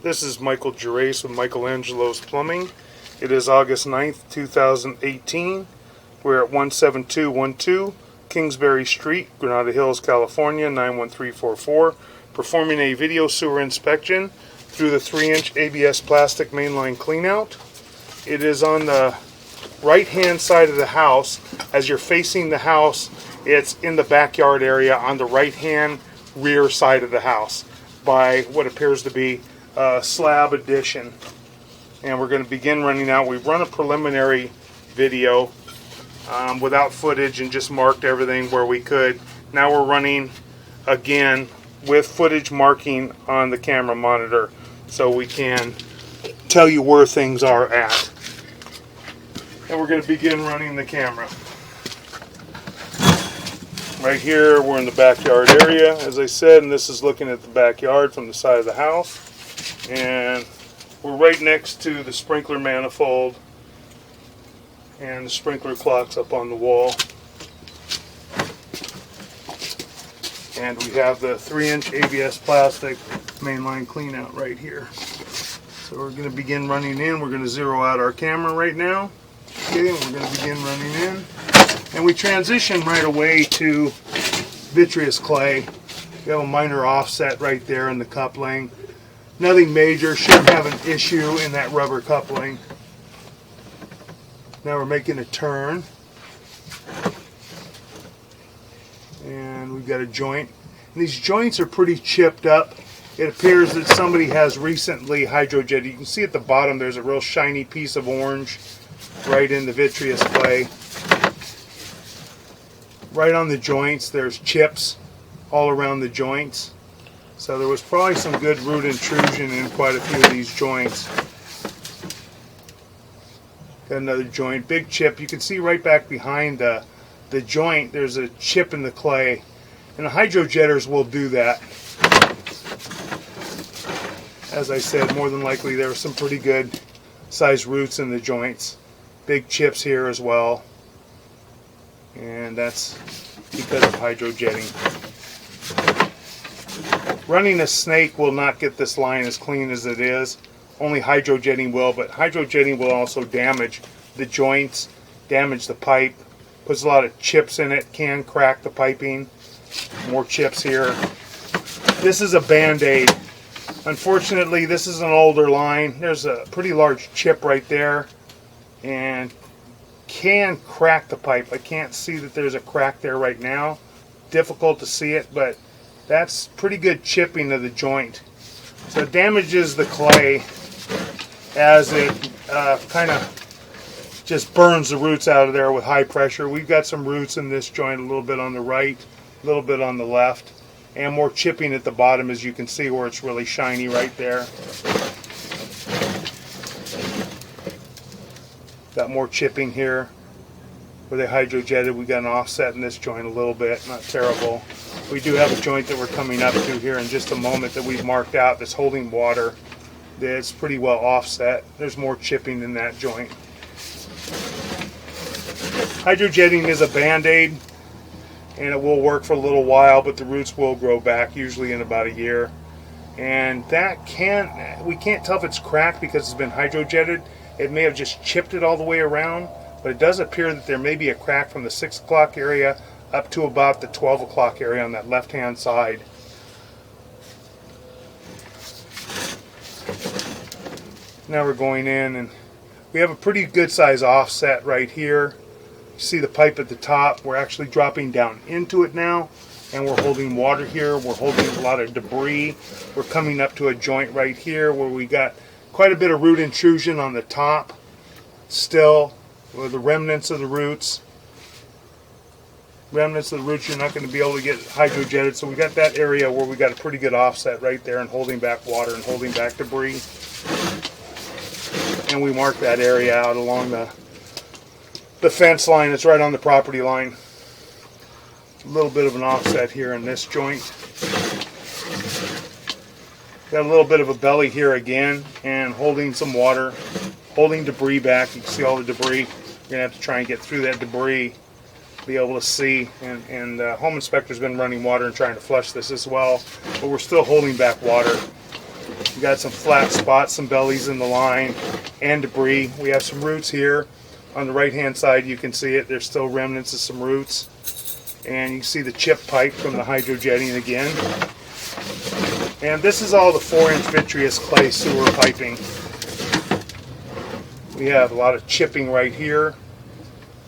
This is Michael Gervais with Michelangelo's Plumbing. It is August 9th, 2018. We're at 17212 Kingsbury Street, Granada Hills, California, 91344, performing a video sewer inspection through the 3-inch ABS plastic mainline cleanout. It is on the right-hand side of the house. As you're facing the house, it's in the backyard area on the right-hand rear side of the house by what appears to be a slab addition. And we're going to begin running out. We've run a preliminary video without footage and just marked everything where we could. Now we're running again with footage marking on the camera monitor so we can tell you where things are at. And we're going to begin running the camera. Right here, we're in the backyard area, as I said, and this is looking at the backyard from the side of the house. And we're right next to the sprinkler manifold and the sprinkler clock's up on the wall. And we have the 3-inch ABS plastic mainline cleanout right here. So we're going to begin running in. We're going to zero out our camera right now. Okay, and we're going to begin running in. And we transition right away to vitreous clay. We have a minor offset right there in the coupling. Nothing major, shouldn't have an issue in that rubber coupling. Now we're making a turn. And we've got a joint. And these joints are pretty chipped up. It appears that somebody has recently hydrojetted. You can see at the bottom there's a real shiny piece of orange right in the vitreous clay. Right on the joints there's chips all around the joints. So there was probably some good root intrusion in quite a few of these joints. Got another joint, big chip. You can see right back behind the joint there's a chip in the clay. And the hydrojetters will do that. As I said, more than likely there are some pretty good sized roots in the joints. Big chips here as well. And that's because of hydrojetting. Running a snake will not get this line as clean as it is. Only hydrojetting will, but hydrojetting will also damage the joints, damage the pipe, puts a lot of chips in it, can crack the piping. More chips here. This is a Band-Aid. Unfortunately, this is an older line. There's a pretty large chip right there and can crack the pipe. I can't see that there's a crack there right now. Difficult to see it, but that's pretty good chipping of the joint. So it damages the clay as it kind of just burns the roots out of there with high pressure. We've got some roots in this joint, a little bit on the right, a little bit on the left, and more chipping at the bottom, as you can see where it's really shiny right there. Got more chipping here where they hydrojetted. We got an offset in this joint a little bit, not terrible. We do have a joint that we're coming up to here in just a moment that we've marked out that's holding water. That's pretty well offset. There's more chipping in that joint. Hydrojetting is a Band-Aid and it will work for a little while, but the roots will grow back, usually in about a year. And that we can't tell if it's cracked because it's been hydrojetted. It may have just chipped it all the way around, but it does appear that there may be a crack from the 6 o'clock area up to about the 12 o'clock area on that left-hand side. Now we're going in and we have a pretty good size offset right here. You see the pipe at the top. We're actually dropping down into it now and we're holding water here. We're holding a lot of debris. We're coming up to a joint right here where we got quite a bit of root intrusion on the top still, with the remnants of the roots. Remnants of the roots you're not going to be able to get hydrojetted, so we got that area where we got a pretty good offset right there and holding back water and holding back debris. And we mark that area out along the fence line. It's right on the property line. A little bit of an offset here in this joint. Got a little bit of a belly here again and holding some water, holding debris back. You can see all the debris. You're going to have to try and get through that debris, be able to see. And the home inspector's been running water and trying to flush this as well. But we're still holding back water We got some flat spots, some bellies in the line, and debris. We have some roots here. On the right hand side you can see it. There's still remnants of some roots. And you can see the chip pipe from the hydrojetting again. And this is all the 4-inch vitreous clay sewer piping. We have a lot of chipping right here.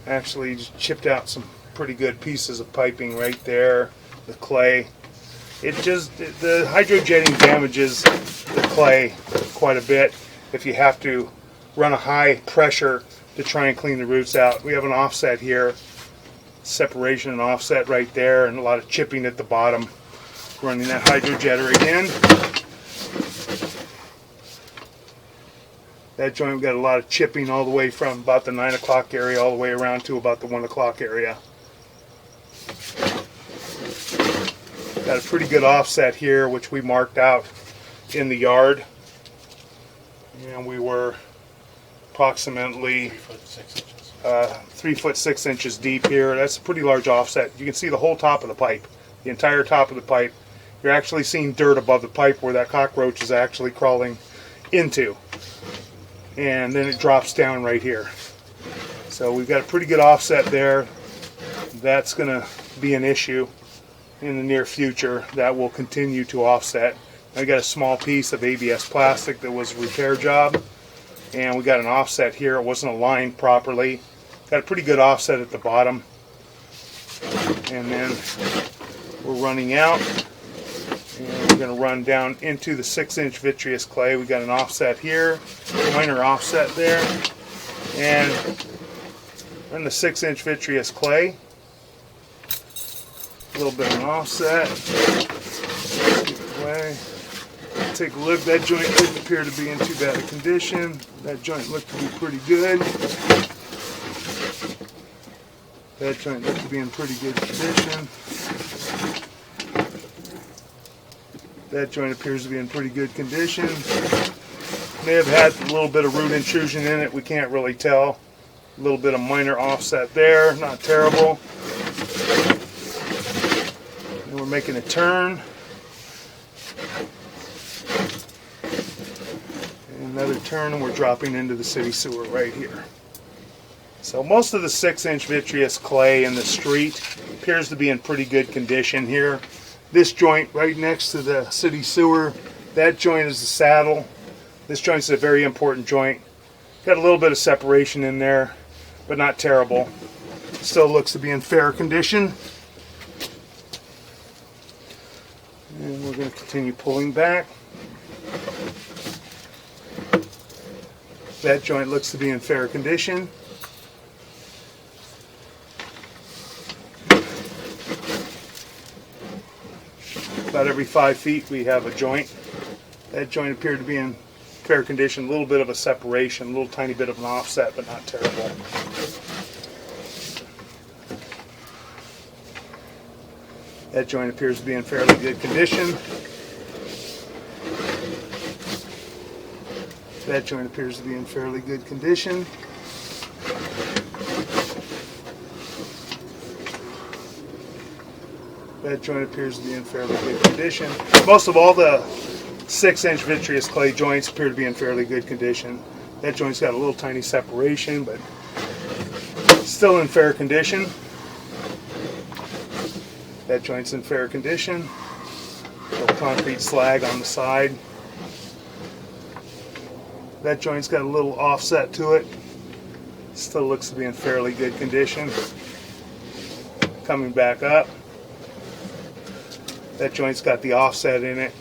Actually just chipped out some pretty good pieces of piping right there. The clay. The hydrojetting damages the clay quite a bit if you have to run a high pressure to try and clean the roots out. We have an offset here, separation and offset right there, and a lot of chipping at the bottom. Running that hydrojetter again. That joint got a lot of chipping all the way from about the 9 o'clock area all the way around to about the 1 o'clock area. Got a pretty good offset here, which we marked out in the yard. And we were approximately 3 foot 6 inches deep here. That's a pretty large offset. You can see the whole top of the pipe, the entire top of the pipe. You're actually seeing dirt above the pipe where that cockroach is actually crawling into. And then it drops down right here. So we've got a pretty good offset there. That's going to be an issue in the near future. That will continue to offset. I got a small piece of ABS plastic that was a repair job, and we got an offset here. It wasn't aligned properly. Got a pretty good offset at the bottom, and then we're running out, and we're going to run down into the 6-inch vitreous clay. We got an offset here, minor offset there, and in the 6-inch vitreous clay. A little bit of an offset. Take a look. That joint didn't appear to be in too bad a condition. That joint looked to be pretty good. That joint looked to be in pretty good condition. That joint appears to be in pretty good condition. May have had a little bit of root intrusion in it. We can't really tell. A little bit of minor offset there. Not terrible. We're making a turn. And another turn, and we're dropping into the city sewer right here. So most of the 6-inch vitreous clay in the street appears to be in pretty good condition here. This joint right next to the city sewer, that joint is the saddle. This joint is a very important joint. Got a little bit of separation in there, but not terrible. Still looks to be in fair condition. And we're going to continue pulling back. That joint looks to be in fair condition. About every 5 feet we have a joint. That joint appeared to be in fair condition. A little bit of a separation, a little tiny bit of an offset, but not terrible. That joint appears to be in fairly good condition. That joint appears to be in fairly good condition. That joint appears to be in fairly good condition. Most of all the 6-inch vitreous clay joints appear to be in fairly good condition. That joint's got a little tiny separation, but still in fair condition. That joint's in fair condition. Little concrete slag on the side. That joint's got a little offset to it. Still looks to be in fairly good condition. Coming back up. That joint's got the offset in it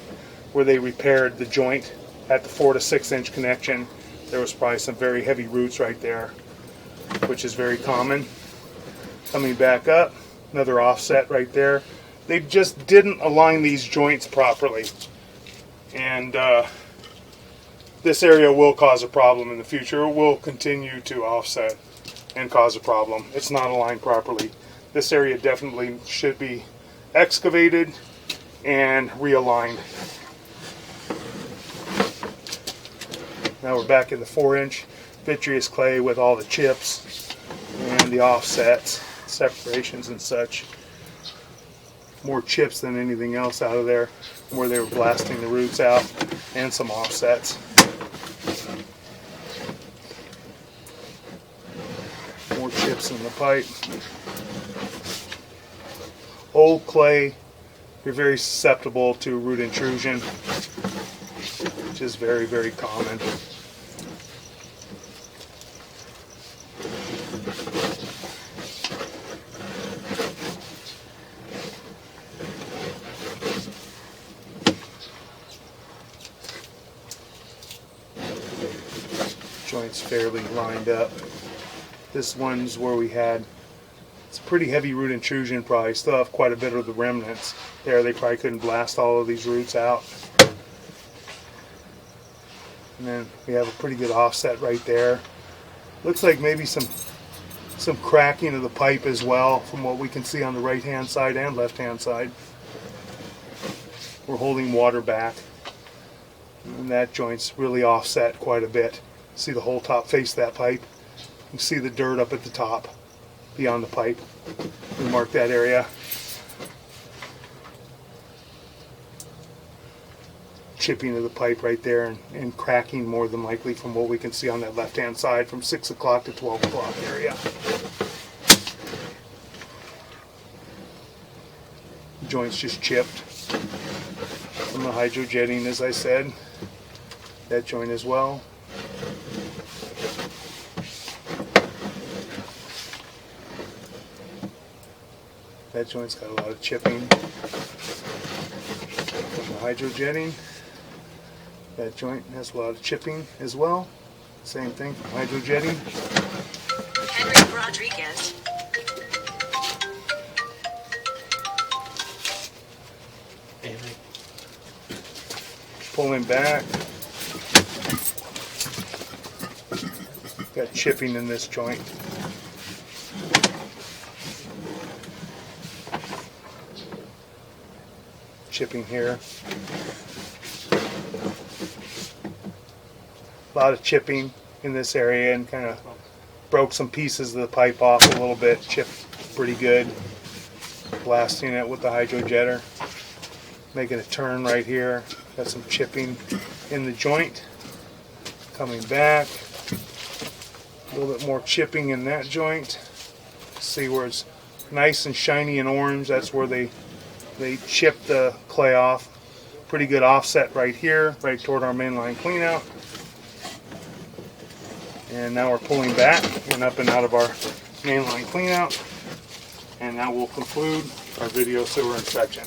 where they repaired the joint at the 4 to 6-inch connection. There was probably some very heavy roots right there, which is very common. Coming back up. Another offset right there. They just didn't align these joints properly. And this area will cause a problem in the future. It will continue to offset and cause a problem. It's not aligned properly. This area definitely should be excavated and realigned. Now we're back in the 4-inch vitreous clay with all the chips and the offsets, separations and such. More chips than anything else out of there where they were blasting the roots out. and some offsets. More chips in the pipe. Old clay, you're very susceptible to root intrusion, which is very, very common. Joint's fairly lined up. This one's where we had, it's a pretty heavy root intrusion probably. Still have quite a bit of the remnants there. They probably couldn't blast all of these roots out. And then we have a pretty good offset right there. Looks like maybe some cracking of the pipe as well from what we can see on the right hand side and left hand side. We're holding water back. And that joint's really offset quite a bit. See the whole top face of that pipe? You can see the dirt up at the top beyond the pipe. We mark that area. Chipping of the pipe right there and cracking more than likely from what we can see on that left hand side from 6 o'clock to 12 o'clock area. The joint's just chipped from the hydrojetting, as I said. That joint as well. That joint's got a lot of chipping from the hydrojetting. That joint has a lot of chipping as well. Same thing from hydrojetting. Henry Rodriguez. Pulling back. Got chipping in this joint. Chipping here. A lot of chipping in this area and kind of broke some pieces of the pipe off a little bit. Chipped pretty good. Blasting it with the hydrojetter. Making a turn right here. Got some chipping in the joint. Coming back. A little bit more chipping in that joint. See where it's nice and shiny and orange. That's where they chipped the clay off. Pretty good offset right here, right toward our mainline cleanout. And now we're pulling back and up and out of our mainline cleanout. And that will conclude our video sewer inspection.